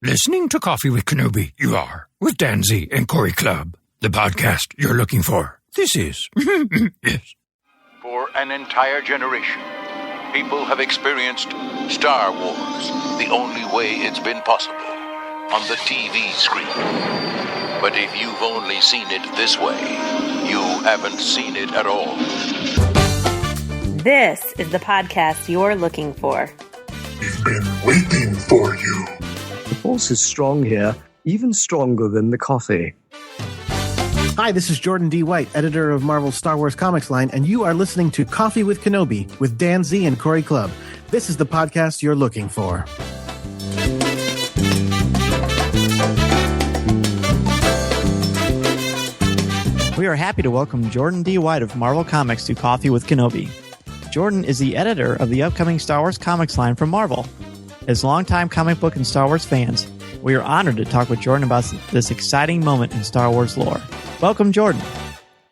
Listening to Coffee with Kenobi, you are, with Dan Z and Corey Clubb, the podcast you're looking for. This is, yes. For an entire generation, people have experienced Star Wars the only way it's been possible, on the TV screen. But if you've only seen it this way, you haven't seen it at all. This is the podcast you're looking for. We've been waiting for you. The force is strong here, even stronger than the coffee. Hi, this is Jordan D. White, editor of Marvel's Star Wars comics line, and you are listening to Coffee with Kenobi with Dan Z and Corey Clubb. This is the podcast you're looking for. We are happy to welcome Jordan D. White of Marvel Comics to Coffee with Kenobi. Jordan is the editor of the upcoming Star Wars comics line from Marvel. As longtime comic book and Star Wars fans, we are honored to talk with Jordan about this exciting moment in Star Wars lore. Welcome, Jordan.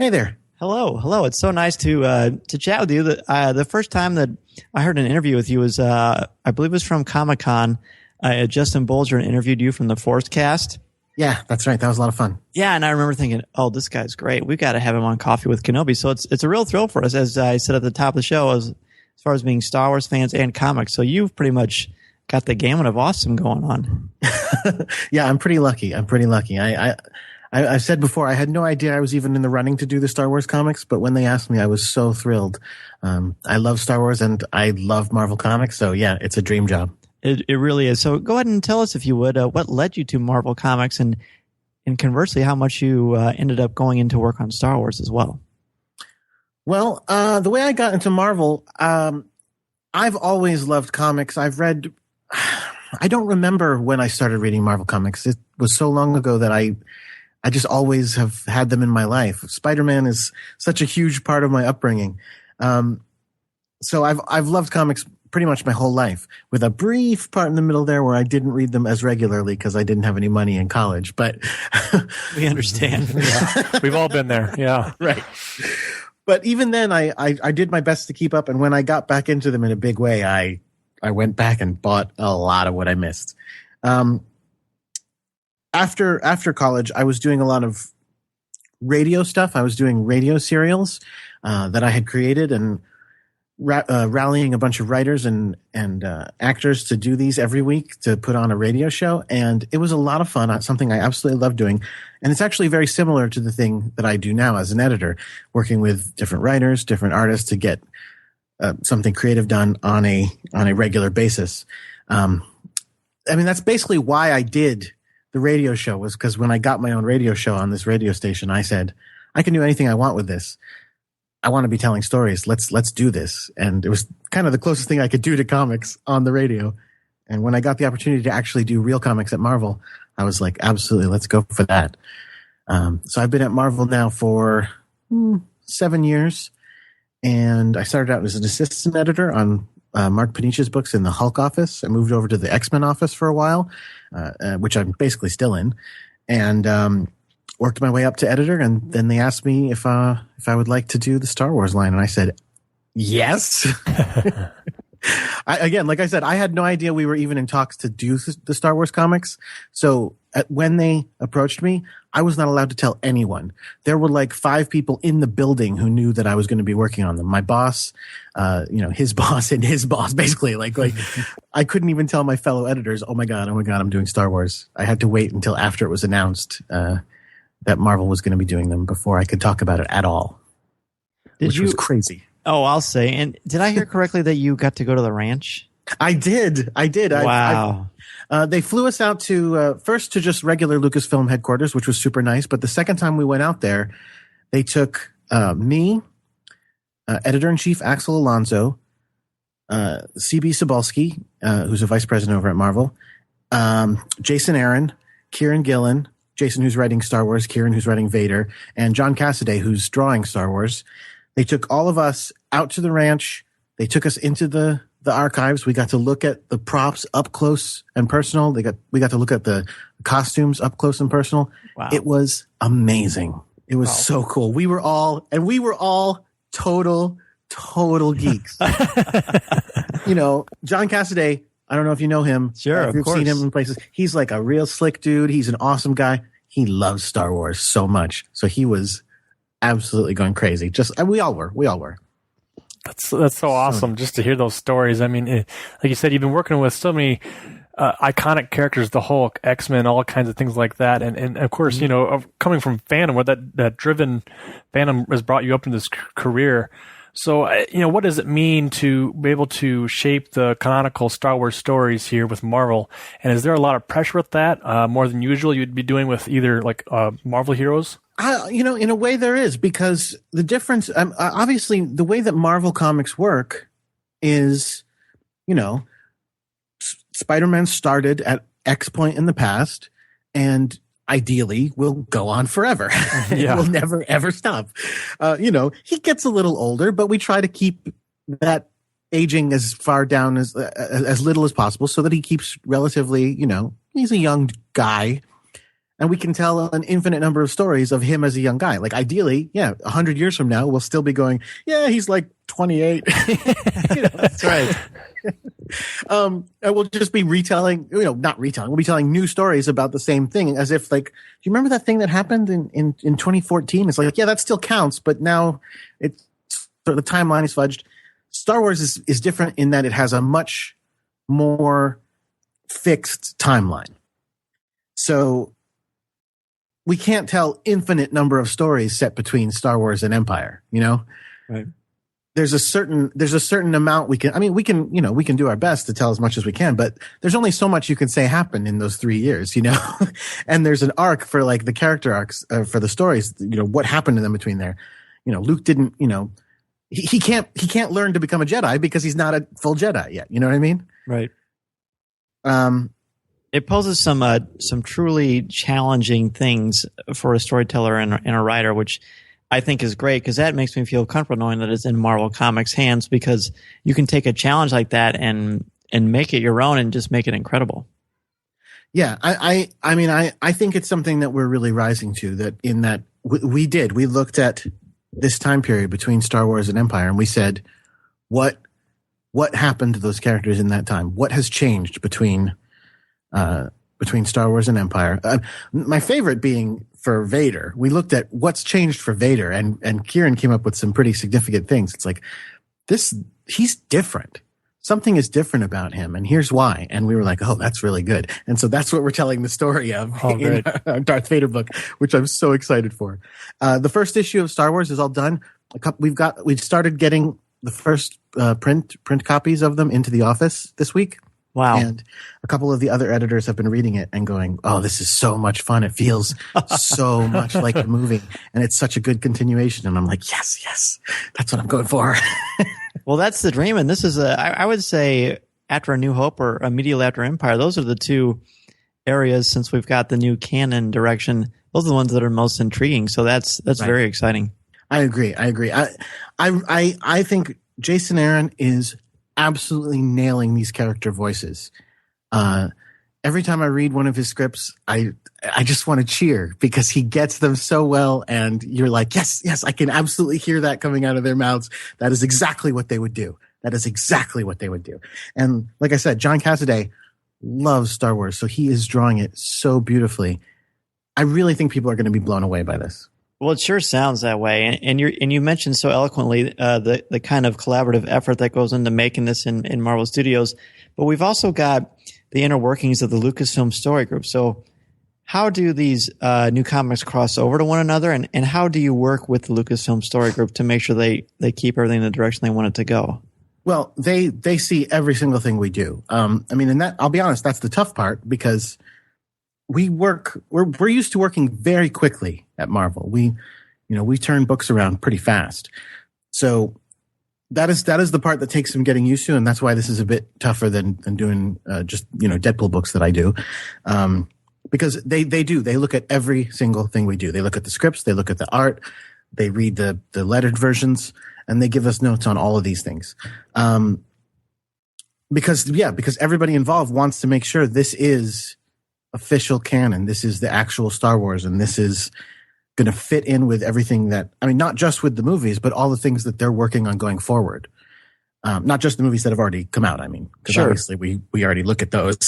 Hey there. Hello. It's so nice to chat with you. The first time that I heard an interview with you was, I believe it was from Comic-Con. Justin Bolger interviewed you from the Force Cast. Yeah, that's right. That was a lot of fun. Yeah, and I remember thinking, oh, this guy's great. We've got to have him on Coffee with Kenobi. So it's a real thrill for us, as I said at the top of the show, as far as being Star Wars fans and comics. So you've pretty much got the gamut of awesome going on. Yeah, I'm pretty lucky. I've said before, I had no idea I was even in the running to do the Star Wars comics, but when they asked me, I was so thrilled. I love Star Wars and I love Marvel Comics, so yeah, it's a dream job. It really is. So go ahead and tell us, if you would, what led you to Marvel Comics, and conversely, how much you ended up going into work on Star Wars as well. Well, the way I got into Marvel, I've always loved comics. I don't remember when I started reading Marvel Comics. It was so long ago that I just always have had them in my life. Spider-Man is such a huge part of my upbringing. So I've loved comics pretty much my whole life, with a brief part in the middle there where I didn't read them as regularly because I didn't have any money in college. But we understand. Yeah. We've all been there. Yeah. Right. But even then, I did my best to keep up. And when I got back into them in a big way, I went back and bought a lot of what I missed. After college, I was doing a lot of radio stuff. I was doing radio serials that I had created, and rallying a bunch of writers and actors to do these every week to put on a radio show. And it was a lot of fun, something I absolutely love doing. And it's actually very similar to the thing that I do now as an editor, working with different writers, different artists to get something creative done on a regular basis. I mean, that's basically why I did the radio show, was because when I got my own radio show on this radio station, I said, I can do anything I want with this. I want to be telling stories. Let's do this. And it was kind of the closest thing I could do to comics on the radio. And when I got the opportunity to actually do real comics at Marvel, I was like, absolutely, let's go for that. So I've been at Marvel now for 7 years. And I started out as an assistant editor on Mark Panich's books in the Hulk office. I moved over to the X-Men office for a while, which I'm basically still in. And worked my way up to editor, and then they asked me if I would like to do the Star Wars line, and I said yes. Again, like I said, I had no idea we were even in talks to do the Star Wars comics. So when they approached me, I was not allowed to tell anyone. There were like 5 people in the building who knew that I was going to be working on them. My boss, his boss and his boss, basically. Like I couldn't even tell my fellow editors, oh my God, I'm doing Star Wars. I had to wait until after it was announced that Marvel was going to be doing them before I could talk about it at all, which was crazy. Oh, I'll say. And did I hear correctly that you got to go to the ranch? I did. Wow. They flew us out to first to just regular Lucasfilm headquarters, which was super nice. But the second time we went out there, they took me, editor-in-chief Axel Alonso, C.B. Cebulski, who's a vice president over at Marvel, Jason Aaron, Kieran Gillen, Jason, who's writing Star Wars, Kieran, who's writing Vader, and John Cassaday, who's drawing Star Wars. They took all of us out to the ranch. They took us into the archives. We got to look at the props up close and personal. We got to look at the costumes up close and personal. Wow. It was amazing. It was so cool. We were all total geeks. John Cassaday I don't know if you know him. Sure, if of you've course. seen him in places. He's like a real slick dude. He's an awesome guy. He loves Star Wars so much. So he was absolutely going crazy. We all were. That's so awesome just to hear those stories. I mean, like you said, you've been working with so many iconic characters, the Hulk, X-Men, all kinds of things like that. And of course, you know, coming from fandom, where that driven fandom has brought you up in this career. So, you know, what does it mean to be able to shape the canonical Star Wars stories here with Marvel? And is there a lot of pressure with that, more than usual you'd be doing with either like Marvel heroes? You know, in a way there is, because the difference, obviously the way that Marvel comics work is, you know, Spider-Man started at X point in the past and ideally will go on forever. It will never, ever stop. You know, he gets a little older, but we try to keep that aging as far down as little as possible so that he keeps relatively, you know, he's a young guy. And we can tell an infinite number of stories of him as a young guy. Like ideally, 100 years from now, we'll still be going, he's like 28. You know, That's right. And we'll just be retelling, not retelling, we'll be telling new stories about the same thing as if like, do you remember that thing that happened in 2014? It's like, that still counts, but now it's the timeline is fudged. Star Wars is different in that it has a much more fixed timeline. So we can't tell infinite number of stories set between Star Wars and Empire, you know? Right. There's a certain amount we can do our best to tell as much as we can, but there's only so much you can say happened in those 3 years, you know? And there's an arc for like the character arcs for the stories, you know, what happened to them between there. You know, Luke didn't, you know, he can't learn to become a Jedi because he's not a full Jedi yet. You know what I mean? Right. It poses some truly challenging things for a storyteller and a writer, which I think is great because that makes me feel comfortable knowing that it's in Marvel Comics' hands, because you can take a challenge like that and make it your own and just make it incredible. Yeah, I mean, I think it's something that we're really rising to. That in that we looked at this time period between Star Wars and Empire, and we said, what happened to those characters in that time? What has changed between Star Wars and Empire? My favorite being for Vader. We looked at what's changed for Vader, and Kieran came up with some pretty significant things. It's like he's different. Something is different about him, and here's why. And we were like, oh, that's really good. And so that's what we're telling the story of in our Darth Vader book, which I'm so excited for. The first issue of Star Wars is all done. We've started getting the first print copies of them into the office this week. Wow. And a couple of the other editors have been reading it and going, oh, this is so much fun. It feels so much like the movie. And it's such a good continuation. And I'm like, yes, that's what I'm going for. Well, that's the dream. And this is I would say after A New Hope or immediately after Empire, those are the two areas, since we've got the new canon direction, those are the ones that are most intriguing. So that's right. Very exciting. I agree. I think Jason Aaron is absolutely nailing these character voices. Every time I read one of his scripts, I just want to cheer because he gets them so well, and you're like, yes, I can absolutely hear that coming out of their mouths. That is exactly what they would do. And like I said, John Cassaday loves Star Wars, so he is drawing it so beautifully. I really think people are going to be blown away by this. Well, it sure sounds that way, and you mentioned so eloquently the kind of collaborative effort that goes into making this in Marvel Studios, but we've also got the inner workings of the Lucasfilm Story Group. So, how do these new comics cross over to one another, and how do you work with the Lucasfilm Story Group to make sure they keep everything in the direction they want it to go? Well, they see every single thing we do. I mean, and that, I'll be honest, that's the tough part, because we're used to working very quickly at Marvel. We turn books around pretty fast. So that is the part that takes some getting used to, and that's why this is a bit tougher than doing just Deadpool books that I do. Because they look at every single thing we do. They look at the scripts, they look at the art, they read the lettered versions, and they give us notes on all of these things. Because everybody involved wants to make sure this is official canon. This is the actual Star Wars, and this is going to fit in with everything that, I mean, not just with the movies, but all the things that they're working on going forward. Not just the movies that have already come out, I mean, because obviously we already look at those.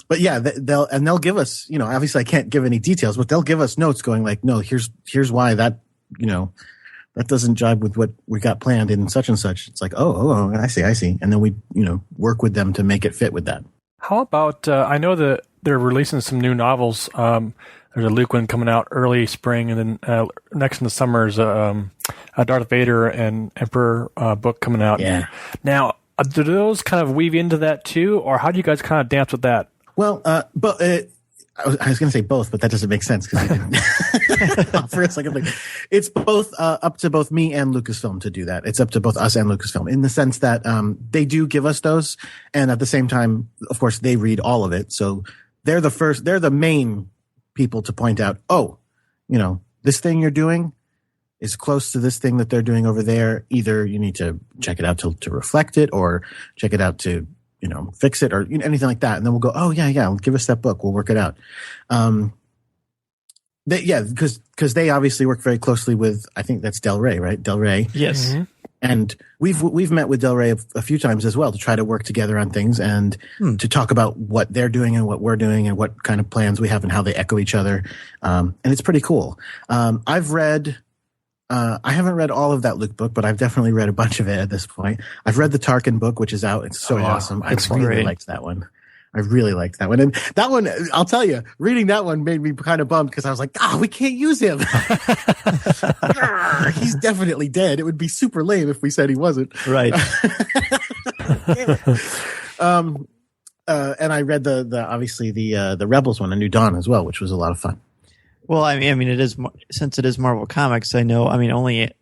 But yeah, they'll give us, obviously I can't give any details, but they'll give us notes going like, no, here's why that, that doesn't jive with what we got planned in such and such. It's like, oh, I see. And then we, work with them to make it fit with that. How about, I know that they're releasing some new novels. There's a Luke one coming out early spring, and then next in the summer is a Darth Vader and Emperor book coming out. Yeah. Now, do those kind of weave into that too, or how do you guys kind of dance with that? Well, but I was going to say both, but that doesn't make sense because you didn't. For a second, it's both up to both me and Lucasfilm to do that. It's up to both us and Lucasfilm in the sense that they do give us those, and at the same time, of course, they read all of it. So they're the main people to point out, this thing you're doing is close to this thing that they're doing over there. Either you need to check it out to reflect it, or check it out to fix it, or anything like that. And then we'll go, oh yeah, give us that book. We'll work it out. Because they obviously work very closely with, I think that's Del Rey, right? Del Rey. Yes. Mm-hmm. And we've met with Del Rey a few times as well to try to work together on things and to talk about what they're doing and what we're doing and what kind of plans we have and how they echo each other. And it's pretty cool. I haven't read all of that Luke book, but I've definitely read a bunch of it at this point. I've read the Tarkin book, which is out. It's so awesome. I really liked that one. I really liked that one. And that one, I'll tell you, reading that one made me kind of bummed because I was like, we can't use him. He's definitely dead. It would be super lame if we said he wasn't. Right. And I read the Rebels one, A New Dawn as well, which was a lot of fun. Well, I mean, it is, since it is Marvel Comics, I know, only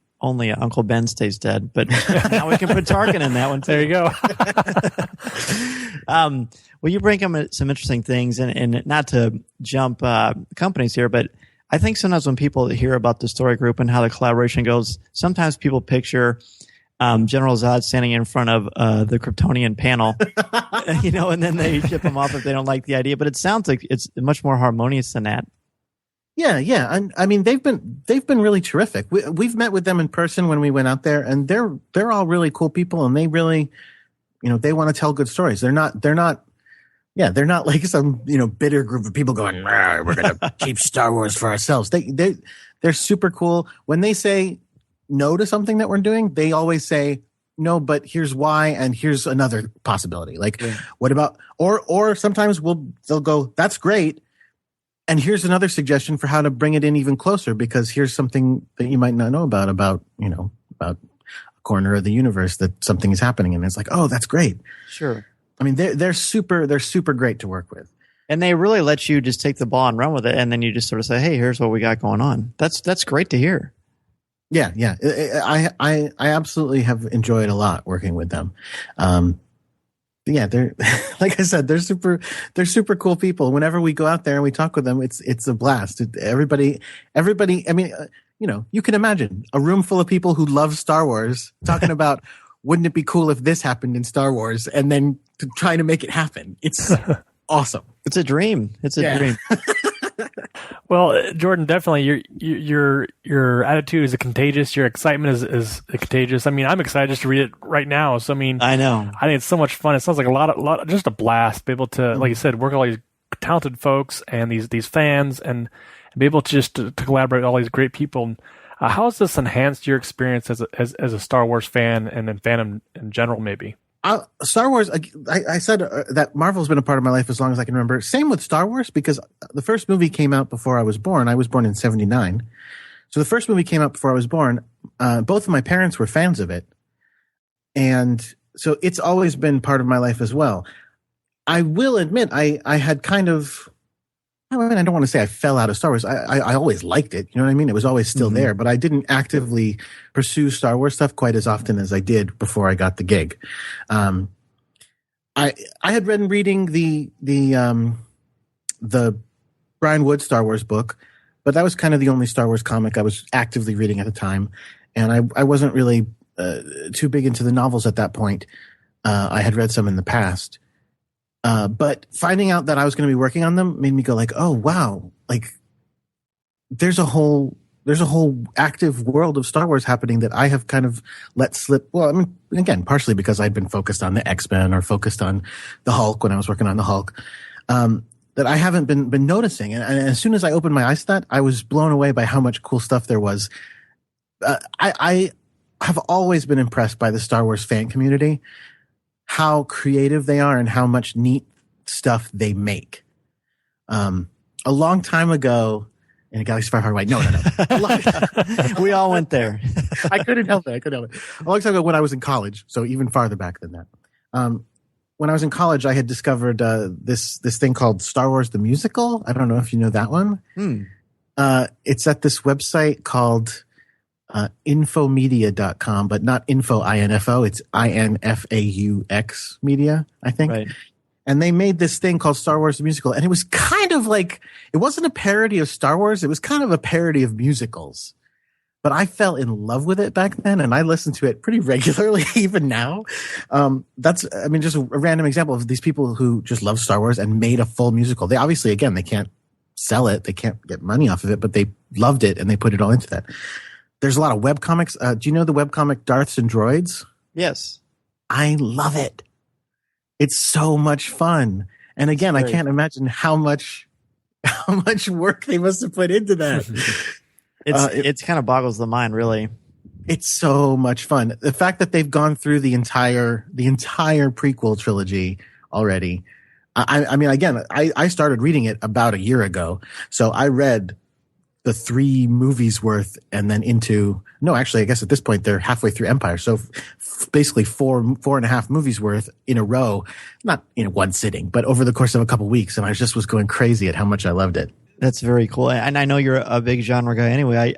Uncle Ben stays dead, but now we can put Tarkin in that one too. There you go. Well, you bring up some interesting things, and not to jump companies here, but I think sometimes when people hear about the story group and how the collaboration goes, sometimes people picture General Zod standing in front of the Kryptonian panel, and then they ship him off if they don't like the idea. But it sounds like it's much more harmonious than that. Yeah. And I mean, they've been really terrific. We've met with them in person when we went out there, and they're all really cool people, and they really, they want to tell good stories. They're not like some, bitter group of people going, we're going to keep Star Wars for ourselves. They're super cool. When they say no to something that we're doing, they always say, no, but here's why, and here's another possibility. What about, or sometimes they'll go, that's great, and here's another suggestion for how to bring it in even closer, because here's something that you might not know about a corner of the universe that something is happening, and it's like, oh, that's great. Sure. I mean, they're super great to work with, and they really let you just take the ball and run with it, and then you just sort of say, hey, here's what we got going on. That's great to hear. Yeah. I absolutely have enjoyed a lot working with them. They're like I said, they're super cool people. Whenever we go out there and we talk with them, it's a blast. Everybody. I mean, you can imagine a room full of people who love Star Wars talking about, wouldn't it be cool if this happened in Star Wars, and then trying to make it happen. It's awesome. It's a dream. It's a dream. Well, Jordan, definitely your attitude is contagious. Your excitement is contagious. I mean, I'm excited just to read it right now. So, I mean, I know. I think it's so much fun. It sounds like a lot, just a blast. To be able to, like you said, work with all these talented folks and these fans, and be able to just to collaborate with all these great people. How has this enhanced your experience as a Star Wars fan and then fandom in general, maybe? Star Wars, I said that Marvel's been a part of my life as long as I can remember. Same with Star Wars, because the first movie came out before I was born. I was born in 1979. So the first movie came out before I was born. Both of my parents were fans of it. And so it's always been part of my life as well. I will admit, I had kind of, I don't want to say I fell out of Star Wars. I always liked it. You know what I mean? It was always still there, but I didn't actively pursue Star Wars stuff quite as often as I did before I got the gig. I had been reading the Brian Wood Star Wars book, but that was kind of the only Star Wars comic I was actively reading at the time. And I wasn't really too big into the novels at that point. I had read some in the past. But finding out that I was going to be working on them made me go like, oh, wow. Like there's a whole there's a whole active world of Star Wars happening that I have kind of let slip. Well, I mean, again, partially because I'd been focused on the X-Men or focused on the Hulk when I was working on the Hulk, that I haven't been noticing. And as soon as I opened my eyes to that, I was blown away by how much cool stuff there was. I have always been impressed by the Star Wars fan community, how creative they are and how much neat stuff they make. A long time ago, in a galaxy far, far away. No. We all went there. I couldn't help it. A long time ago when I was in college, so even farther back than that. When I was in college, I had discovered this thing called Star Wars the Musical. I don't know if you know that one. It's at this website called infomedia.com, but not info, I-N-F-O. It's I-N-F-A-U-X media, I think. Right. And they made this thing called Star Wars the Musical. And it was kind of like, it wasn't a parody of Star Wars. It was kind of a parody of musicals. But I fell in love with it back then, and I listen to it pretty regularly even now. That's, I mean, just a random example of these people who just love Star Wars and made a full musical. They obviously, again, they can't sell it. They can't get money off of it, but they loved it and they put it all into that. There's a lot of webcomics. Do you know the webcomic Darths and Droids? Yes. I love it. It's so much fun. And again, I can't imagine how much work they must have put into that. It kind of boggles the mind, really. It's so much fun. The fact that they've gone through the entire prequel trilogy already. I mean, again, I started reading it about a year ago. So I read the 3 movies worth and then I guess at this point they're halfway through Empire. So basically 4.5 movies worth in a row, not in one sitting, but over the course of a couple weeks. And I just was going crazy at how much I loved it. That's very cool. And I know you're a big genre guy anyway.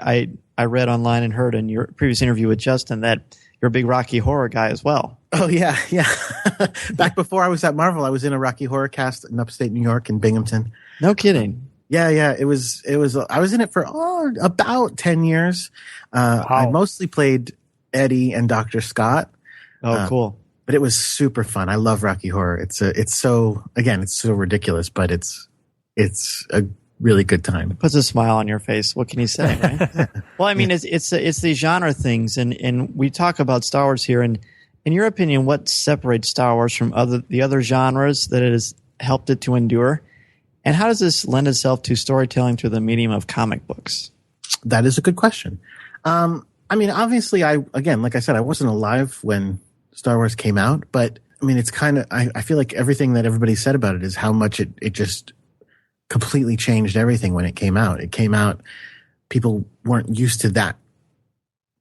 I read online and heard in your previous interview with Justin that you're a big Rocky Horror guy as well. Oh, yeah. Back before I was at Marvel, I was in a Rocky Horror cast in upstate New York in Binghamton. No kidding. Yeah. It was. I was in it for about 10 years. Wow. I mostly played Eddie and Dr. Scott. Oh, cool. But it was super fun. I love Rocky Horror. It's so ridiculous, but it's a really good time. It puts a smile on your face. What can you say, right? Well, I mean, it's these genre things, and we talk about Star Wars here. And in your opinion, what separates Star Wars from the other genres that it has helped it to endure? And how does this lend itself to storytelling through the medium of comic books? That is a good question. I mean, obviously, like I said, I wasn't alive when Star Wars came out, but I mean, it's kind of, I feel like everything that everybody said about it is how much it just completely changed everything when it came out. It came out, people weren't used to that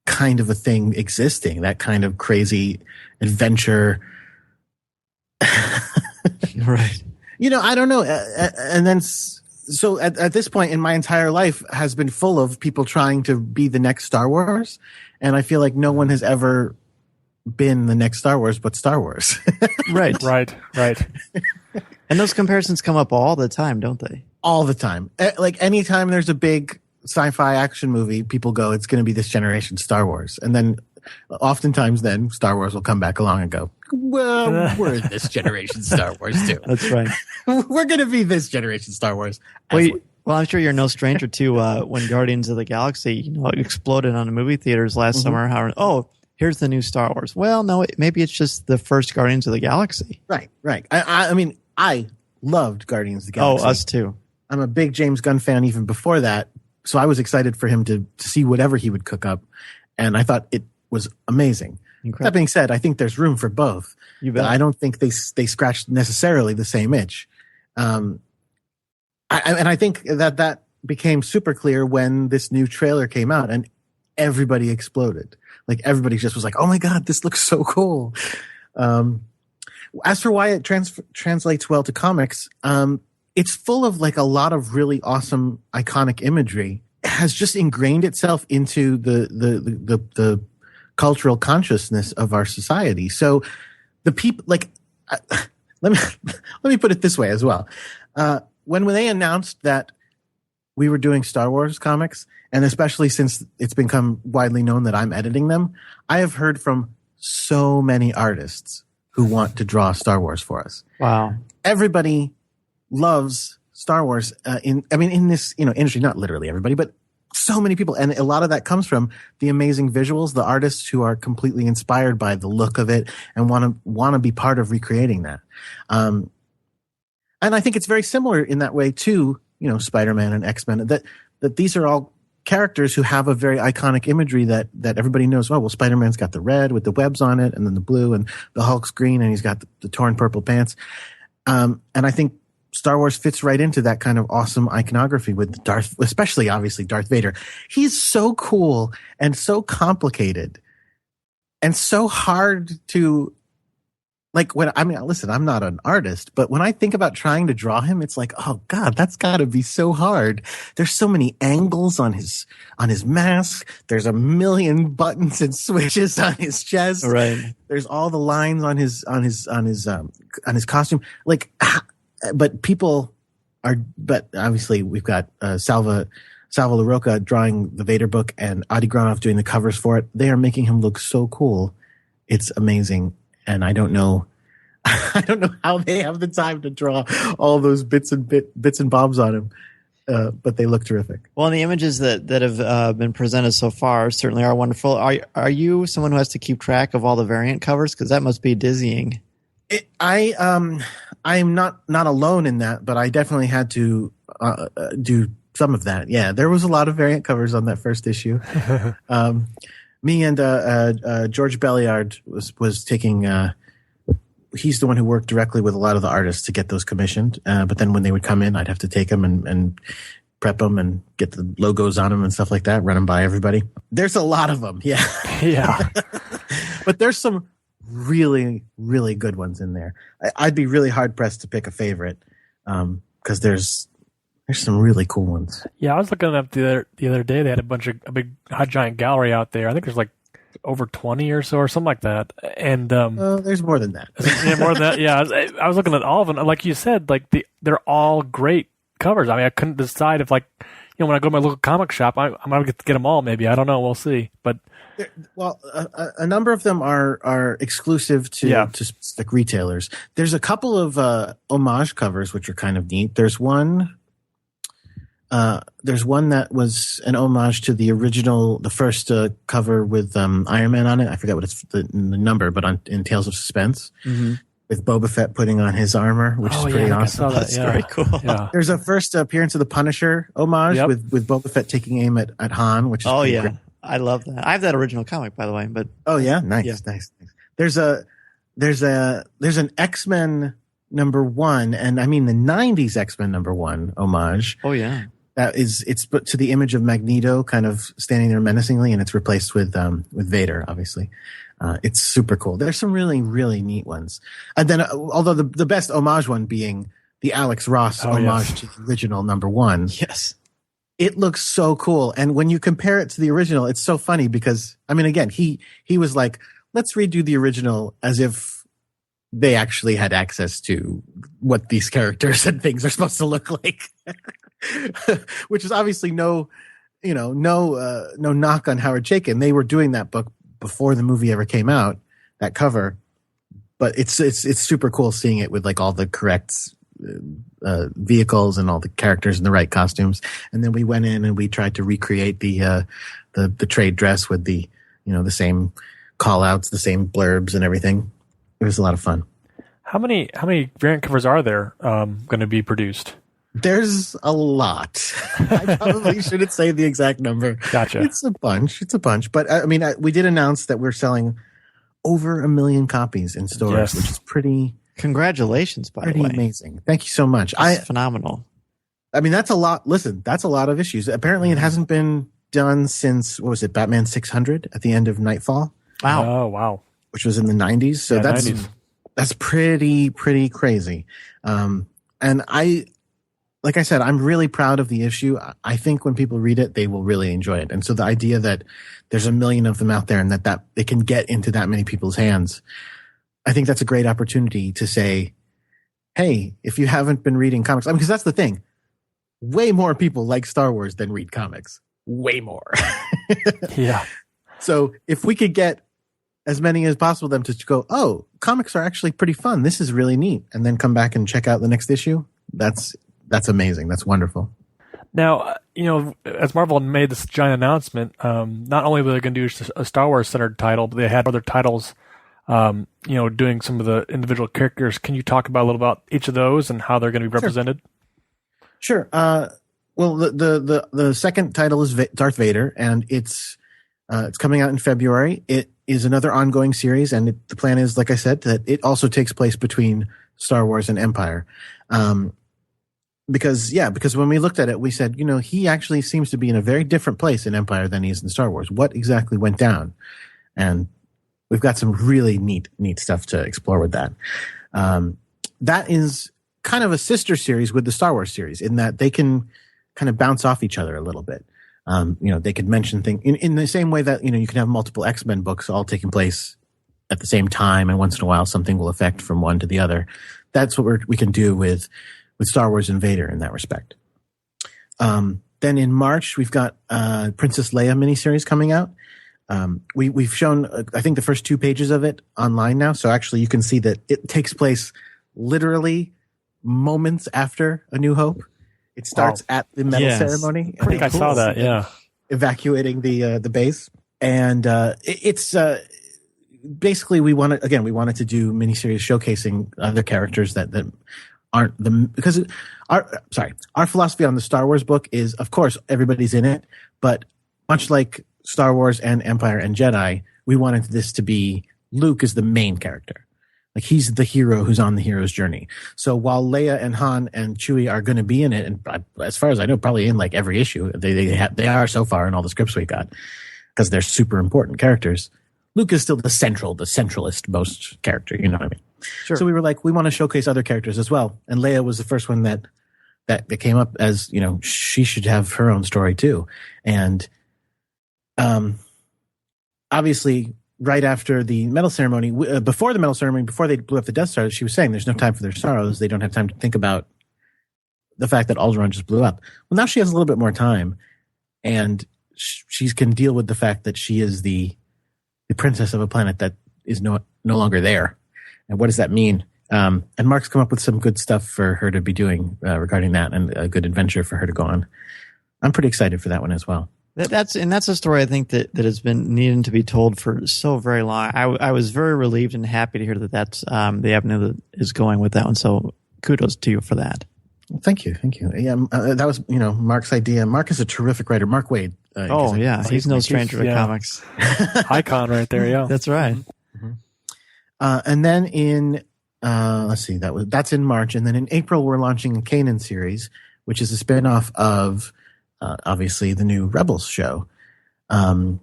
kind of a thing existing, that kind of crazy adventure. Right. I don't know. And then, so at this point in my entire life has been full of people trying to be the next Star Wars. And I feel like no one has ever been the next Star Wars but Star Wars. Right. And those comparisons come up all the time, don't they? All the time. Like anytime there's a big sci-fi action movie, people go, it's going to be this generation Star Wars. And then oftentimes then Star Wars will come back along and go, well, we're this generation Star Wars too. That's right. We're going to be this generation Star Wars. Well, I'm sure you're no stranger to when Guardians of the Galaxy exploded on the movie theaters last summer. Here's the new Star Wars. Well, no, maybe it's just the first Guardians of the Galaxy. Right. I mean, I loved Guardians of the Galaxy. Oh, us too. I'm a big James Gunn fan even before that. So I was excited for him to see whatever he would cook up. And I thought it was amazing. Incredible. That being said, I think there's room for both. You bet. I don't think they scratched necessarily the same itch. And I think that became super clear when this new trailer came out and everybody exploded. Like everybody just was like, oh my God, this looks so cool. As for why it translates well to comics, it's full of like a lot of really awesome iconic imagery. It has just ingrained itself into the cultural consciousness of our society. So the people let me put it this way as well. When they announced that we were doing Star Wars comics, and especially since it's become widely known that I'm editing them, I have heard from so many artists who want to draw Star Wars for us. Wow. Everybody loves Star Wars in this industry, not literally everybody, but so many people, and a lot of that comes from the amazing visuals, the artists who are completely inspired by the look of it and want to be part of recreating that. And I think it's very similar in that way to, Spider-Man and X-Men, that these are all characters who have a very iconic imagery that everybody knows. Oh, well, Spider-Man's got the red with the webs on it, and then the blue, and the Hulk's green, and he's got the torn purple pants. And I think Star Wars fits right into that kind of awesome iconography with especially obviously Darth Vader. He's so cool and so complicated and so hard to listen, I'm not an artist, but when I think about trying to draw him, it's like, oh God, that's gotta be so hard. There's so many angles on his mask. There's a million buttons and switches on his chest. Right. There's all the lines on his costume. But obviously we've got Salva LaRocca drawing the Vader book and Adi Granov doing the covers for it. They are making him look so cool. It's amazing. And I don't know how they have the time to draw all those bits and bobs on him. But they look terrific. Well, and the images that have been presented so far certainly are wonderful. Are you someone who has to keep track of all the variant covers? Because that must be dizzying. I'm not alone in that, but I definitely had to do some of that. Yeah, there was a lot of variant covers on that first issue. Me and George Belliard was taking. He's the one who worked directly with a lot of the artists to get those commissioned. But then when they would come in, I'd have to take them and prep them and get the logos on them and stuff like that. Run them by everybody. There's a lot of them. Yeah, Yeah. But there's some really, really good ones in there. I'd be really hard pressed to pick a favorite because there's some really cool ones. Yeah, I was looking up the other day. They had a big hot giant gallery out there. I think there's like over 20 or so or something like that. And there's more than that. Yeah, more than that. Yeah, I was looking at all of them. Like you said, like they're all great covers. I mean, I couldn't decide if when I go to my local comic shop, I might get them all. Maybe, I don't know. We'll see. But a number of them are exclusive to specific retailers. There's a couple of homage covers which are kind of neat. There's one that was an homage to the original, the first cover with Iron Man on it. I forget what it's the number, but in Tales of Suspense, with Boba Fett putting on his armor, which is pretty awesome. That's very cool. Yeah. There's a first appearance of the Punisher homage with Boba Fett taking aim at Han, which is great. I love that. I have that original comic, by the way. But nice. There's an X-Men #1, and I mean the '90s X-Men #1 homage. Oh yeah. It's put to the image of Magneto kind of standing there menacingly, and it's replaced with Vader, obviously. It's super cool. There's some really, really neat ones. And then, although the best homage one being the Alex Ross homage to the original #1. Yes. It looks so cool. And when you compare it to the original, it's so funny because, I mean, again, he was like, let's redo the original as if they actually had access to what these characters and things are supposed to look like. Which is obviously no knock on Howard Chaykin. They were doing that book before the movie ever came out, that cover. But it's super cool seeing it with like all the correct vehicles and all the characters in the right costumes. And then we went in and we tried to recreate the trade dress with the same call outs, the same blurbs and everything. It was a lot of fun. How many variant covers are there going to be produced? There's a lot. I probably shouldn't say the exact number. Gotcha. It's a bunch. But I mean, we did announce that we're selling over 1 million copies in stores, which is pretty. Congratulations, by the way. Pretty amazing. Thank you so much. That's phenomenal. I mean, that's a lot. Listen, that's a lot of issues. Apparently, it hasn't been done since, what was it, Batman 600 at the end of Nightfall? Wow. Oh, wow. Which was in the 90s. So that's pretty crazy. And like I said, I'm really proud of the issue. I think when people read it, they will really enjoy it. And so the idea that there's 1 million of them out there and that it can get into that many people's hands, I think that's a great opportunity to say, hey, if you haven't been reading comics, because that's the thing. Way more people like Star Wars than read comics. Way more. Yeah. So if we could get as many as possible them to go, oh, comics are actually pretty fun. This is really neat. And then come back and check out the next issue. That's amazing. That's wonderful. Now, as Marvel made this giant announcement, not only were they going to do a Star Wars centered title, but they had other titles, doing some of the individual characters. Can you talk about a little about each of those and how they're going to be represented? Sure. Well, the second title is Darth Vader, and it's coming out in February. It is another ongoing series, and the plan is, like I said, that it also takes place between Star Wars and Empire. Because when we looked at it, we said, he actually seems to be in a very different place in Empire than he is in Star Wars. What exactly went down? And we've got some really neat stuff to explore with that. That is kind of a sister series with the Star Wars series in that they can kind of bounce off each other a little bit. They could mention things in the same way that, you can have multiple X-Men books all taking place at the same time, and once in a while something will affect from one to the other. That's what we can do with Star Wars and Vader in that respect. Then in March, we've got Princess Leia miniseries coming out. We've shown, I think, the first 2 pages of it online now. So actually you can see that it takes place literally moments after A New Hope. It starts at the medal ceremony. I think I saw that, yeah. Evacuating the base. And it's basically we wanted to do miniseries showcasing other characters that aren't because our philosophy on the Star Wars book is, of course, everybody's in it, but much like Star Wars and Empire and Jedi, we wanted this to be Luke is the main character. Like, he's the hero who's on the hero's journey. So while Leia and Han and Chewie are going to be in it, and as far as I know, probably in like every issue, they are so far in all the scripts we got because they're super important characters. Luke is still the centralist most character. You know what I mean? Sure. So we were like, we want to showcase other characters as well. And Leia was the first one that came up as, she should have her own story too. And obviously, right after the medal ceremony, before they blew up the Death Star, she was saying there's no time for their sorrows. They don't have time to think about the fact that Alderaan just blew up. Well, now she has a little bit more time, and she can deal with the fact that she is the princess of a planet that is no longer there. And what does that mean? And Mark's come up with some good stuff for her to be doing regarding that, and a good adventure for her to go on. I'm pretty excited for that one as well. That's a story I think that has been needing to be told for so very long. I was very relieved and happy to hear that that's the avenue that is going with that one. So kudos to you for that. Well, thank you. Yeah, that was Mark's idea. Mark is a terrific writer. Mark Wade. He's no stranger to comics. Icon right there. Yeah, that's right. Mm-hmm. And then in let's see, that's in March, and then in April we're launching a Kanan series, which is a spinoff of obviously the new Rebels show. Kanan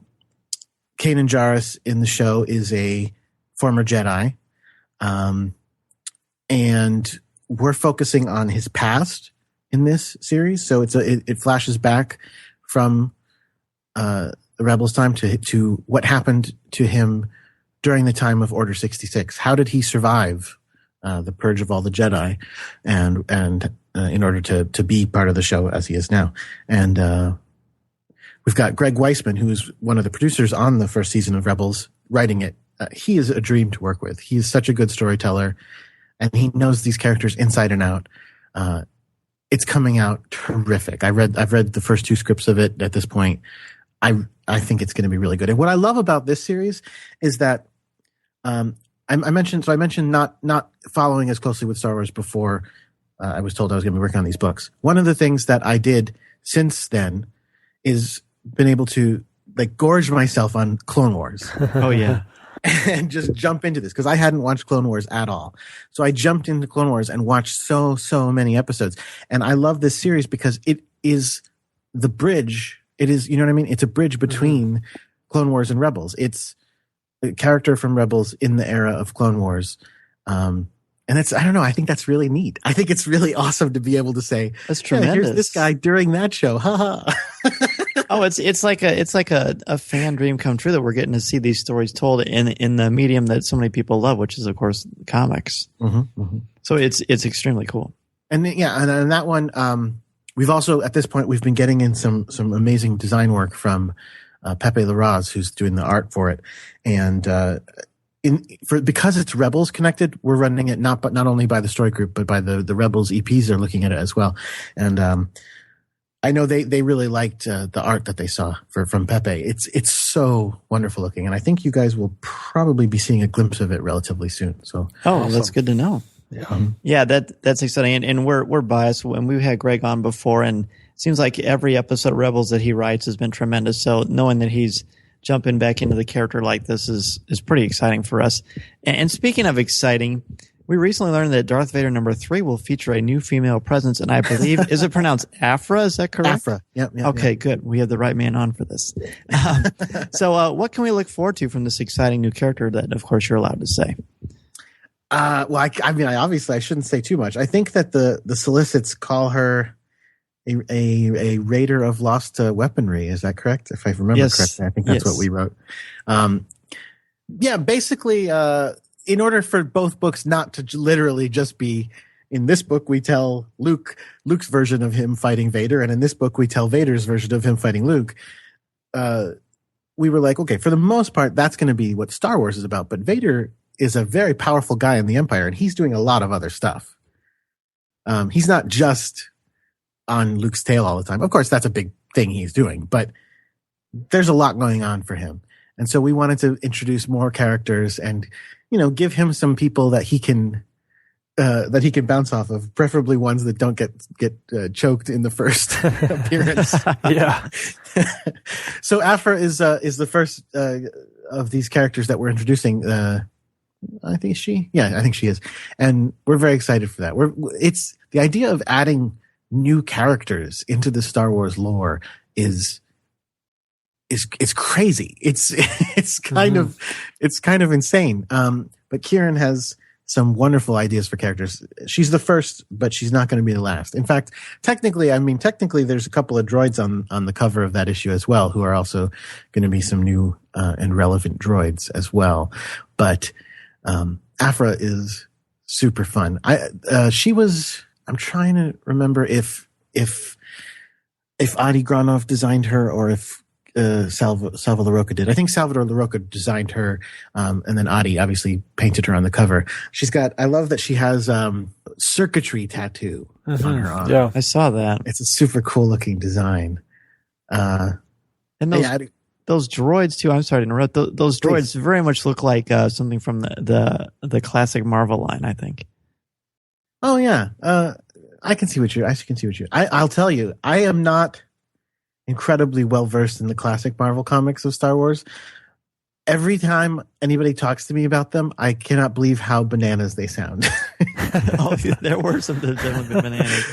Jarrus in the show is a former Jedi, and we're focusing on his past in this series. So it flashes back from the Rebels time to what happened to him during the time of Order 66. How did he survive the purge of all the Jedi, and in order to be part of the show as he is now? And we've got Greg Weisman, who's one of the producers on the first season of Rebels, writing it. He is a dream to work with. He is such a good storyteller, and he knows these characters inside and out. It's coming out terrific. I've read the first 2 scripts of it at this point. I think it's going to be really good. And what I love about this series is that I mentioned not following as closely with Star Wars before I was told I was going to be working on these books. One of the things that I did since then is been able to gorge myself on Clone Wars. Oh yeah. And just jump into this because I hadn't watched Clone Wars at all. So I jumped into Clone Wars and watched so many episodes. And I love this series because it is the bridge. It is, you know what I mean? It's a bridge between Clone Wars and Rebels. It's a character from Rebels in the era of Clone Wars. And it's, I don't know, I think that's really neat. I think it's really awesome to be able to say, that's tremendous. Here's this guy during that show. Ha ha. Oh, it's like a fan dream come true that we're getting to see these stories told in the medium that so many people love, which is of course comics. Mm-hmm, mm-hmm. So it's extremely cool. And and that one, we've also at this point we've been getting in some amazing design work from Pepe Larraz, who's doing the art for it, and because it's Rebels connected, we're running it not only by the story group but by the Rebels EPs are looking at it as well, and I know they really liked the art that they saw from Pepe. It's so wonderful looking, and I think you guys will probably be seeing a glimpse of it relatively soon. So, awesome. That's good to know. Yeah, that's exciting, and we're biased. When we've had Greg on before, and it seems like every episode of Rebels that he writes has been tremendous. So knowing that he's jumping back into the character like this is pretty exciting for us. And speaking of exciting, we recently learned that Darth Vader #3 will feature a new female presence, and I believe, is it pronounced Afra? Is that correct? Afra. Yep. Okay, good. We have the right man on for this. So what can we look forward to from this exciting new character that, of course, you're allowed to say? Well, I mean, obviously I shouldn't say too much. I think that the solicits call her a raider of lost weaponry. Is that correct? If I remember correctly, I think that's what we wrote. Basically, in order for both books not to literally just be, in this book we tell Luke's version of him fighting Vader, and in this book we tell Vader's version of him fighting Luke, we were like, okay, for the most part, that's going to be what Star Wars is about. But Vader is a very powerful guy in the Empire, and he's doing a lot of other stuff. He's not just on Luke's tail all the time. Of course, that's a big thing he's doing, but there's a lot going on for him. And so we wanted to introduce more characters and, give him some people that he can bounce off of, preferably ones that don't get choked in the first appearance. Yeah. So Afra is the first of these characters that we're introducing. I think she is, and we're very excited for that. It's the idea of adding new characters into the Star Wars lore is crazy. It's kind of insane. But Kieran has some wonderful ideas for characters. She's the first, but she's not going to be the last. In fact, technically, there's a couple of droids on the cover of that issue as well, who are also going to be some new and relevant droids as well. But Afra is super fun. I'm trying to remember if Adi Granov designed her or if Salvador LaRocca did. I think Salvador LaRocca designed her, and then Adi obviously painted her on the cover. I love that she has circuitry tattoo on her arm. Yeah, I saw that. It's a super cool looking design. And those droids too. I'm sorry to interrupt. Those droids very much look like something from the classic Marvel line, I think. Oh yeah, I can see what you. I'll tell you, I am not incredibly well versed in the classic Marvel comics of Star Wars. Every time anybody talks to me about them, I cannot believe how bananas they sound. There were some definitely bananas.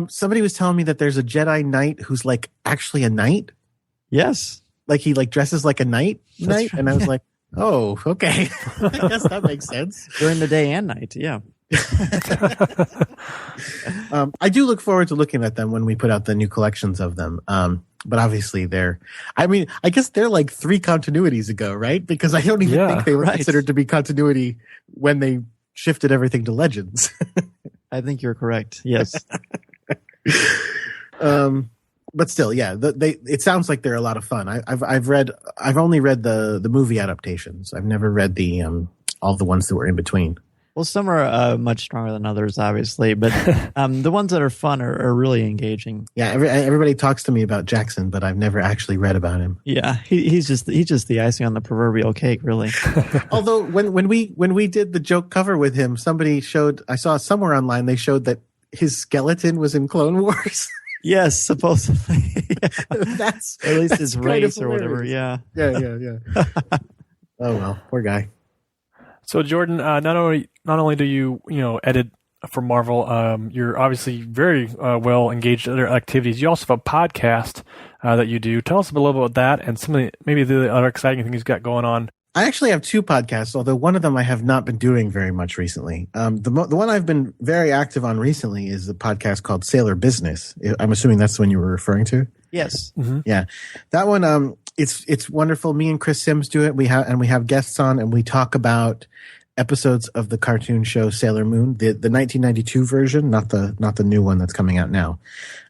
Somebody was telling me that there's a Jedi Knight who's like actually a knight. Yes, like he dresses like a knight, right. And I was like, oh, okay, I guess that makes sense. During the day and night, yeah. I do look forward to looking at them when we put out the new collections of them. But obviously I guess they're like 3 continuities ago, right? Because I don't even think they were considered to be continuity when they shifted everything to Legends. I think you're correct. Yes. But still, yeah, it sounds like they're a lot of fun. I've only read the movie adaptations. I've never read all the ones that were in between. Well, some are much stronger than others, obviously, but the ones that are fun are really engaging. Yeah, everybody talks to me about Jackson, but I've never actually read about him. Yeah, he's just the icing on the proverbial cake, really. Although when we did the joke cover with him, I saw somewhere online they showed that his skeleton was in Clone Wars. Yes, supposedly. That's at least his race or hilarious. whatever. Yeah. Yeah. Oh well, poor guy. So Jordan, not only do you edit for Marvel, you're obviously very well engaged in other activities. You also have a podcast that you do. Tell us a little bit about that and some of the other exciting things you've got going on. I actually have 2 podcasts, although one of them I have not been doing very much recently. The one I've been very active on recently is the podcast called Sailor Business. I'm assuming that's the one you were referring to. Yes. Mm-hmm. Yeah, that one. It's wonderful. Me and Chris Sims do it. We have guests on, and we talk about episodes of the cartoon show Sailor Moon, the 1992 version, not the new one that's coming out now.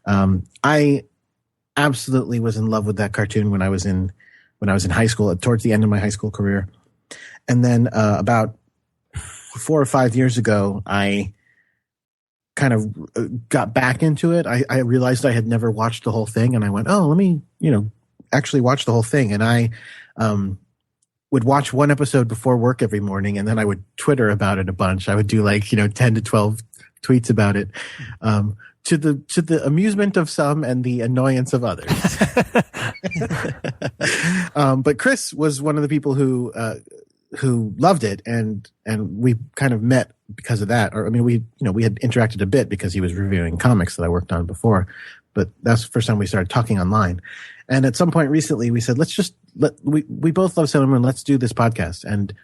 I absolutely was in love with that cartoon when I was in high school, towards the end of my high school career. And then about 4 or 5 years ago, I kind of got back into it, I realized I had never watched the whole thing, and I went, oh, let me, actually watch the whole thing. And I would watch one episode before work every morning, and then I would Twitter about it a bunch. I would do 10 to 12 tweets about it, to the amusement of some and the annoyance of others. But Chris was one of the people who loved it, and we kind of met because of that. Or we had interacted a bit because he was reviewing comics that I worked on before, but that's the first time we started talking online. And at some point recently, we said, we both love Sailor Moon. Let's do this podcast. And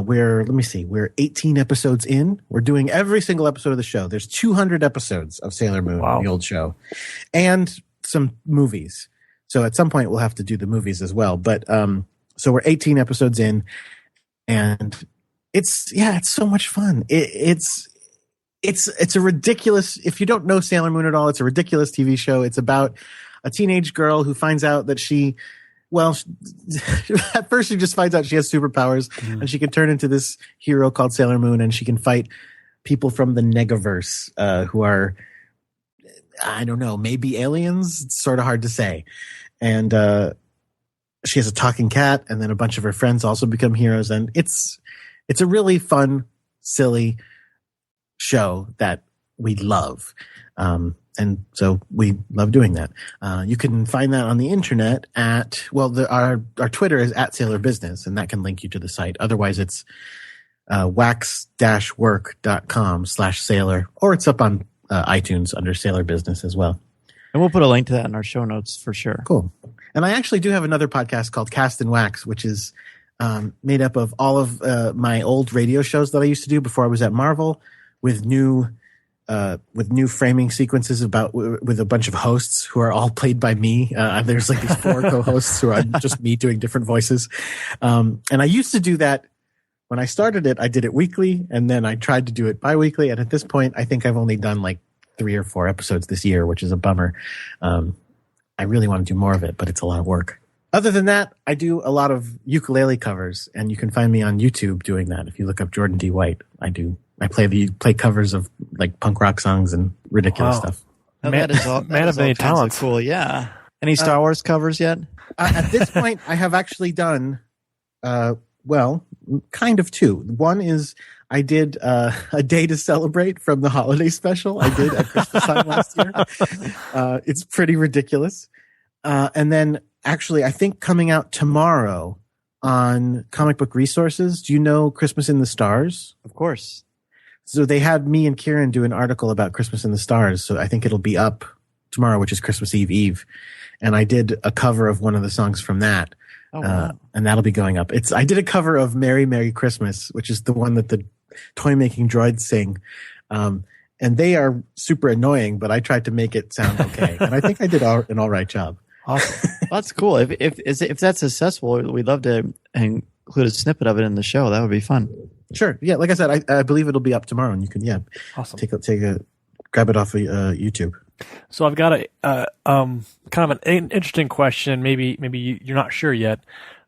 we're 18 episodes in. We're doing every single episode of the show. There's 200 episodes of Sailor Moon, the old show, and some movies. So at some point we'll have to do the movies as well. But so we're 18 episodes in, and it's so much fun. It's a ridiculous, if you don't know Sailor Moon at all, it's a ridiculous TV show. It's about a teenage girl who finds out that at first she just finds out she has superpowers, and she can turn into this hero called Sailor Moon, and she can fight people from the Negaverse, who are, I don't know, maybe aliens. It's sort of hard to say. And she has a talking cat, and then a bunch of her friends also become heroes. And it's a really fun, silly show that we love. And so we love doing that. You can find that on the internet at, our Twitter is at Sailor Business, and that can link you to the site. Otherwise, it's wax-work.com/sailor, or it's up on iTunes under Sailor Business as well. And we'll put a link to that in our show notes for sure. Cool. And I actually do have another podcast called Cast and Wax, which is made up of all of my old radio shows that I used to do before I was at Marvel, with new framing sequences with a bunch of hosts who are all played by me. There's these 4 co-hosts who are just me doing different voices. And I used to do that when I started it. I did it weekly, and then I tried to do it bi-weekly. And at this point, I think I've only done 3 or 4 episodes this year, which is a bummer. I really want to do more of it, but it's a lot of work. Other than that, I do a lot of ukulele covers, and you can find me on YouTube doing that. If you look up Jordan D. White, I play covers of punk rock songs and ridiculous stuff. Oh, man of many talents. Cool, yeah. Any Star Wars covers yet? At this point, I have actually done, kind of 2. One is I did A Day to Celebrate from the holiday special I did at Christmas time last year. It's pretty ridiculous. And then actually, I think coming out tomorrow on Comic Book Resources. Do you know Christmas in the Stars? Of course. So they had me and Kieran do an article about Christmas in the Stars. So I think it'll be up tomorrow, which is Christmas Eve. And I did a cover of one of the songs from that. Oh, wow. And that'll be going up. I did a cover of Merry, Merry Christmas, which is the one that the toy making droids sing. And they are super annoying, but I tried to make it sound okay. And I think I did an all right job. Awesome. Well, that's cool. If that's successful, we'd love to include a snippet of it in the show. That would be fun. Sure. Yeah. Like I said, I believe it'll be up tomorrow, and you can awesome. Grab it off of YouTube. So I've got a kind of an interesting question. Maybe you're not sure yet,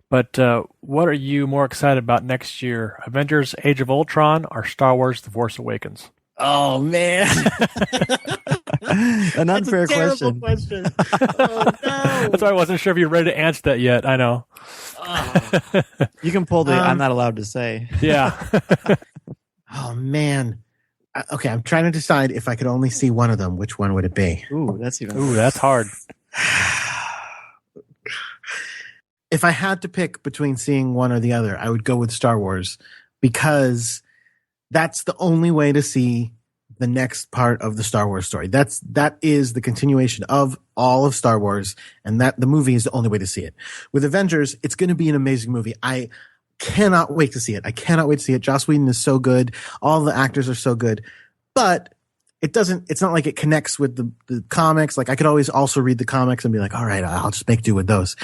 but what are you more excited about next year? Avengers: Age of Ultron or Star Wars: The Force Awakens? Oh man. An unfair question. Oh, no. That's why I wasn't sure if you're ready to answer that yet. I know. You can pull the I'm not allowed to say. Yeah. Oh, man. Okay, I'm trying to decide if I could only see one of them. Which one would it be? Ooh, that's hard. If I had to pick between seeing one or the other, I would go with Star Wars, because that's the only way to see the next part of the Star Wars story. That is the continuation of all of Star Wars, and that the movie is the only way to see it. With Avengers, it's going to be an amazing movie. I cannot wait to see it. Joss Whedon is so good. All the actors are so good, but it's not like it connects with the comics. Like, I could always also read the comics and be like, all right, I'll just make do with those.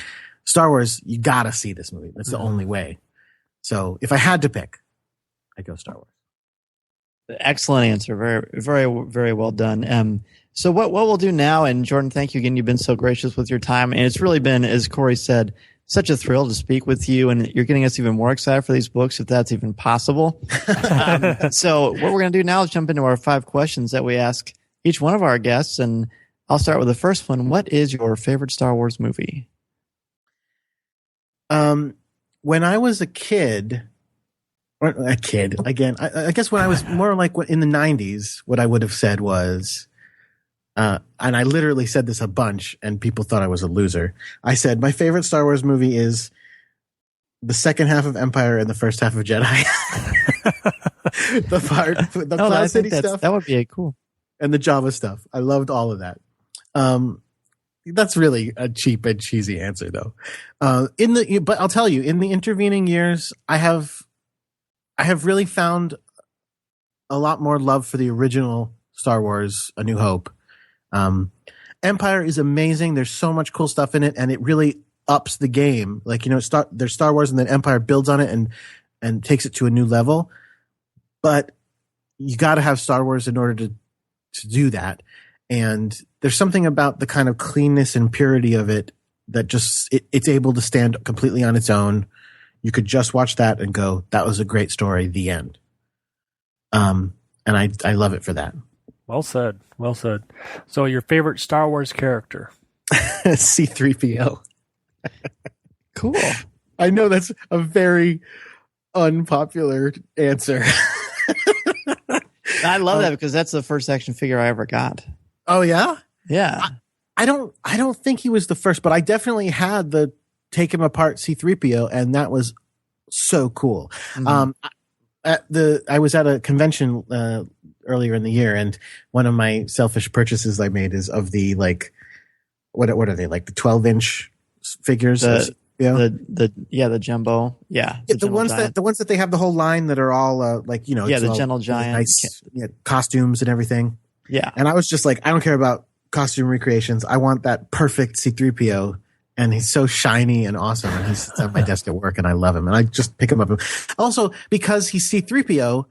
Star Wars, you gotta see this movie. That's the only way. So if I had to pick, I'd go Star Wars. Excellent answer. Very, very, very well done. So what we'll do now, and Jordan, thank you again. You've been so gracious with your time, and it's really been, as Corey said, such a thrill to speak with you, and you're getting us even more excited for these books, if that's even possible. So what we're going to do now is jump into our 5 questions that we ask each one of our guests, and I'll start with the first one. What is your favorite Star Wars movie? When I was a kid, I guess when I was more like in the 90s, what I would have said was, and I literally said this a bunch and people thought I was a loser. I said, my favorite Star Wars movie is the second half of Empire and the first half of Jedi. the Cloud City stuff. That would be cool. And the Java stuff. I loved all of that. That's really a cheap and cheesy answer, though. But I'll tell you, in the intervening years, I have really found a lot more love for the original Star Wars: A New Hope. Empire is amazing. There's so much cool stuff in it, and it really ups the game. Like, there's Star Wars, and then Empire builds on it and takes it to a new level. But you got to have Star Wars in order to do that. And there's something about the kind of cleanness and purity of it that just it's able to stand completely on its own. You could just watch that and go, that was a great story, the end. And I love it for that. Well said. Well said. So your favorite Star Wars character? C-3PO. Cool. I know that's a very unpopular answer. I love that because that's the first action figure I ever got. Oh yeah? Yeah. I don't think he was the first, but I definitely had the take him apart C-3PO, and that was so cool. Mm-hmm. I was at a convention earlier in the year, and one of my selfish purchases I made is of the what are they, like the 12-inch figures? The jumbo. Yeah. The ones that they have the whole line that are all the Gentle Giant nice, costumes and everything. Yeah. And I was just like, I don't care about costume recreations. I want that perfect C-3PO. And he's so shiny and awesome. And he sits at my desk at work, and I love him. And I just pick him up. Also, because he's C-3PO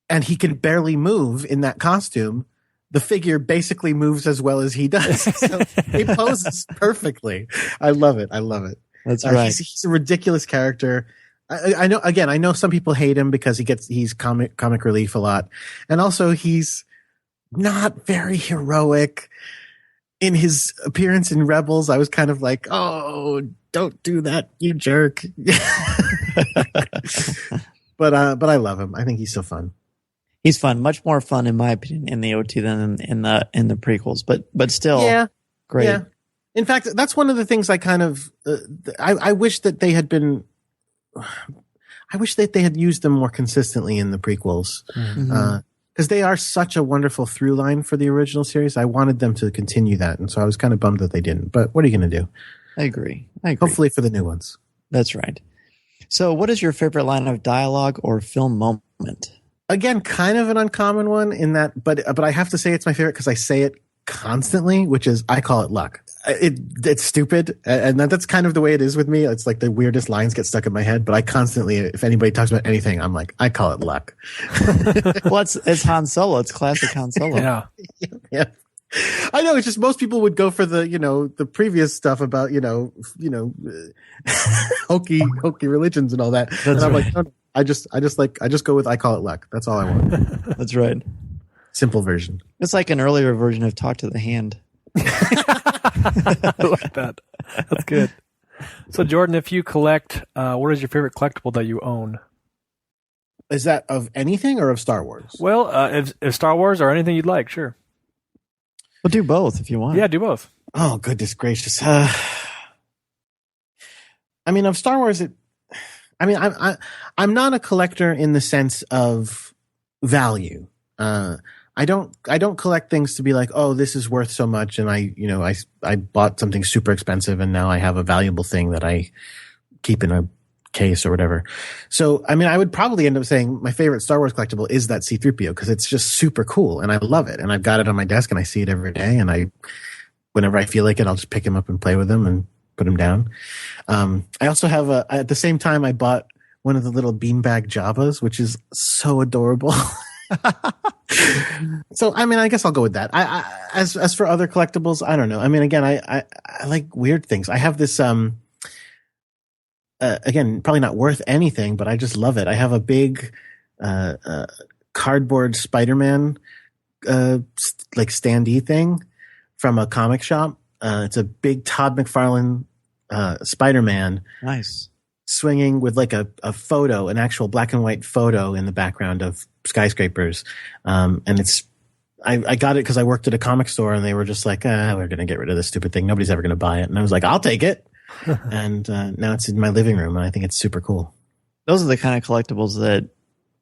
and he can barely move in that costume, the figure basically moves as well as he does. So he poses perfectly. I love it. That's right. He's a ridiculous character. I know some people hate him because he's comic relief a lot. And also he's not very heroic. In his appearance in Rebels, I was kind of like, oh, don't do that, you jerk. But I love him. I think he's so fun. He's fun, much more fun in my opinion in the OT than in the prequels, but still great. Yeah. In fact, that's one of the things I kind of I wish that they had been. I wish that they had used them more consistently in the prequels. Mm-hmm. Because they are such a wonderful through line for the original series. I wanted them to continue that, and so I was kind of bummed that they didn't. But what are you going to do? I agree. Hopefully for the new ones. That's right. So what is your favorite line of dialogue or film moment? Again, kind of an uncommon one in that, but I have to say it's my favorite because I say it constantly, which is, I call it luck. It's stupid, and that's kind of the way it is with me. It's like the weirdest lines get stuck in my head, but I constantly, if anybody talks about anything, I'm like, I call it luck. Well, it's Han Solo. It's classic Han Solo. Yeah. I know. It's just most people would go for the previous stuff about hokey religions and all that. That's and I'm right. like, no, I just go with I call it luck. That's all I want. That's right. Simple version. It's like an earlier version of Talk to the Hand. I like that. That's good. So, Jordan, if you collect, what is your favorite collectible that you own? Is that of anything or of Star Wars? Well, if Star Wars or anything you'd like, sure. We'll do both if you want. Yeah, do both. Oh, goodness gracious. Of Star Wars, I'm not a collector in the sense of value. I don't collect things to be like, oh, this is worth so much, and I bought something super expensive, and now I have a valuable thing that I keep in a case or whatever. So, I would probably end up saying my favorite Star Wars collectible is that C-3PO because it's just super cool, and I love it, and I've got it on my desk, and I see it every day, and whenever I feel like it, I'll just pick him up and play with him and put him down. I also have at the same time, I bought one of the little beanbag Jabbas, which is so adorable. So, I guess I'll go with that. As for other collectibles, I don't know. Again, I like weird things. I have this, again, probably not worth anything, but I just love it. I have a big cardboard Spider-Man like standee thing from a comic shop. It's a big Todd McFarlane Spider-Man. Nice. Swinging with like a photo, an actual black and white photo in the background of skyscrapers. And I got it because I worked at a comic store and they were just like, we're going to get rid of this stupid thing. Nobody's ever going to buy it. And I was like, I'll take it. And now it's in my living room and I think it's super cool. Those are the kind of collectibles that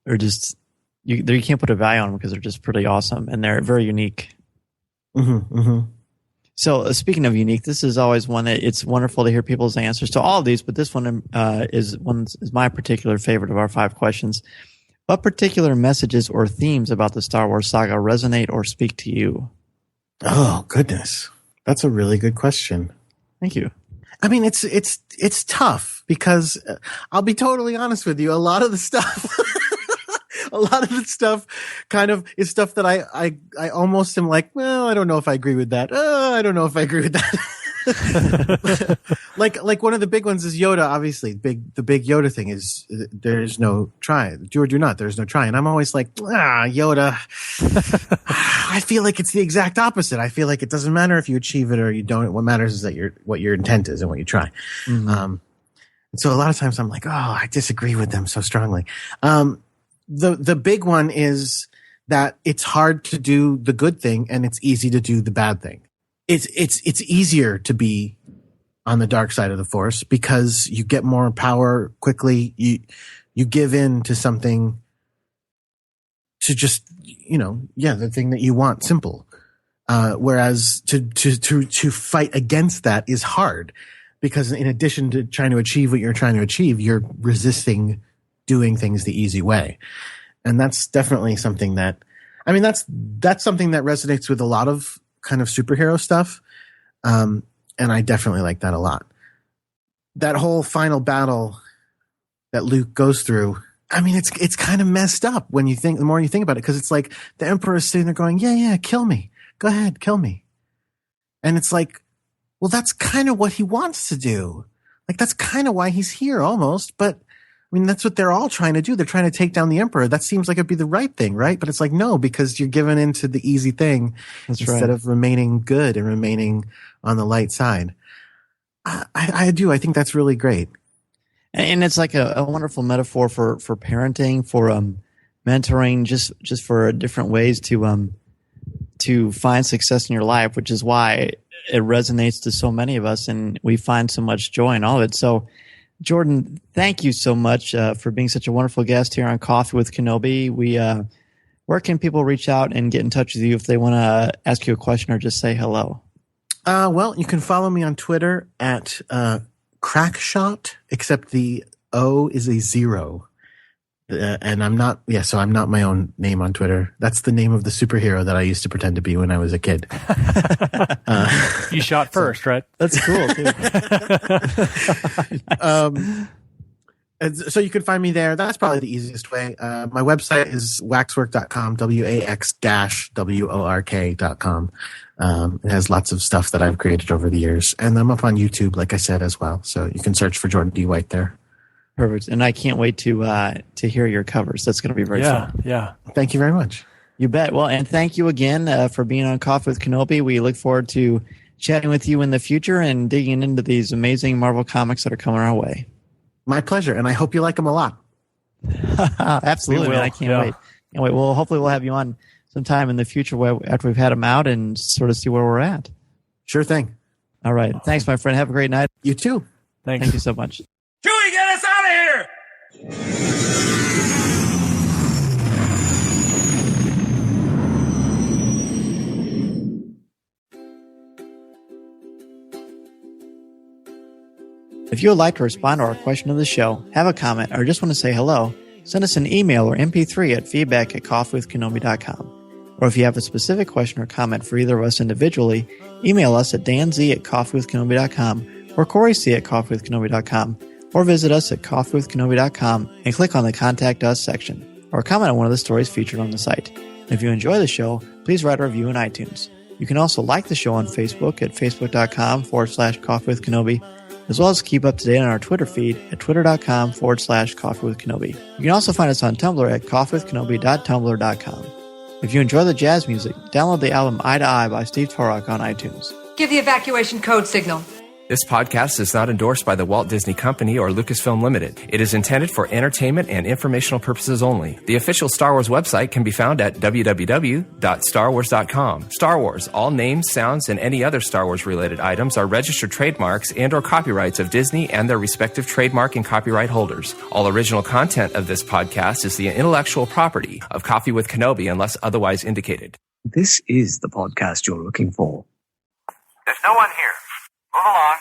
are just, you can't put a value on them because they're just pretty awesome and they're very unique. Mm-hmm, mm-hmm. So speaking of unique, this is always one that it's wonderful to hear people's answers to all of these, but this one is my particular favorite of our 5 questions. What particular messages or themes about the Star Wars saga resonate or speak to you? Oh, goodness. That's a really good question. Thank you. I mean, it's tough because I'll be totally honest with you. A lot of the stuff kind of is stuff that I almost am like, well, I don't know if I agree with that. I don't know if I agree with that. like one of the big ones is Yoda. Obviously, the big Yoda thing is there is no try. Do or do not. There's no try. And I'm always like, Yoda. I feel like it's the exact opposite. I feel like it doesn't matter if you achieve it or you don't. What matters is that what your intent is and what you try. Mm-hmm. And so a lot of times I'm like, I disagree with them so strongly. The big one is that it's hard to do the good thing and it's easy to do the bad thing. It's easier to be on the dark side of the Force because you get more power quickly. You give in to something to just, the thing that you want, simple. Whereas to fight against that is hard because in addition to trying to achieve what you're trying to achieve, you're resisting doing things the easy way. And that's definitely something that's something that resonates with a lot of kind of superhero stuff. And I definitely like that a lot. That whole final battle that Luke goes through, I mean, it's kind of messed up when the more you think about it, because it's like the Emperor is sitting there going, yeah, kill me. Go ahead, kill me. And it's like, well, that's kind of what he wants to do. Like, that's kind of why he's here almost. But I mean, that's what they're all trying to do. They're trying to take down the Emperor. That seems like it'd be the right thing, right? But it's like, no, because you're giving into the easy thing instead of remaining good and remaining on the light side. I do. I think that's really great. And it's like a wonderful metaphor for parenting, for mentoring, just for different ways to find success in your life, which is why it resonates to so many of us, and we find so much joy in all of it. So, Jordan, thank you so much for being such a wonderful guest here on Coffee with Kenobi. Where can people reach out and get in touch with you if they want to ask you a question or just say hello? Well, you can follow me on Twitter at Crackshot, except the O is a 0. And I'm not my own name on Twitter. That's the name of the superhero that I used to pretend to be when I was a kid. You shot first, right? That's cool, too. So you can find me there. That's probably the easiest way. My website is waxwork.com, WAX-WORK.com. It has lots of stuff that I've created over the years. And I'm up on YouTube, like I said, as well. So you can search for Jordan D. White there. Perfect. And I can't wait to hear your covers. That's going to be very fun. Yeah. Thank you very much. You bet. Well, and thank you again for being on Coffee with Kenobi. We look forward to chatting with you in the future and digging into these amazing Marvel comics that are coming our way. My pleasure. And I hope you like them a lot. Absolutely. Man, I can't wait. Can't wait. Well, hopefully we'll have you on sometime in the future after we've had them out and sort of see where we're at. Sure thing. All right. Thanks, my friend. Have a great night. You too. Thanks. Thank you so much. Chewie, get us out of here! If you would like to respond to our question of the show, have a comment, or just want to say hello, send us an email or MP3 at feedback@coffeewithkenobi.com. Or if you have a specific question or comment for either of us individually, email us at danz@coffeewithkenobi.com or coryc@coffeewithkenobi.com, or visit us at coffeewithkenobi.com and click on the Contact Us section, or comment on one of the stories featured on the site. And if you enjoy the show, please write a review in iTunes. You can also like the show on Facebook at facebook.com/coffeewithkenobi, as well as keep up to date on our Twitter feed at twitter.com/Coffee with Kenobi. You can also find us on Tumblr at coffeewithkenobi.tumblr.com. If you enjoy the jazz music, download the album Eye to Eye by Steve Torok on iTunes. Give the evacuation code signal. This podcast is not endorsed by the Walt Disney Company or Lucasfilm Limited. It is intended for entertainment and informational purposes only. The official Star Wars website can be found at www.starwars.com. Star Wars, all names, sounds, and any other Star Wars-related items are registered trademarks and or copyrights of Disney and their respective trademark and copyright holders. All original content of this podcast is the intellectual property of Coffee with Kenobi unless otherwise indicated. This is the podcast you're looking for. There's no one here. Move along.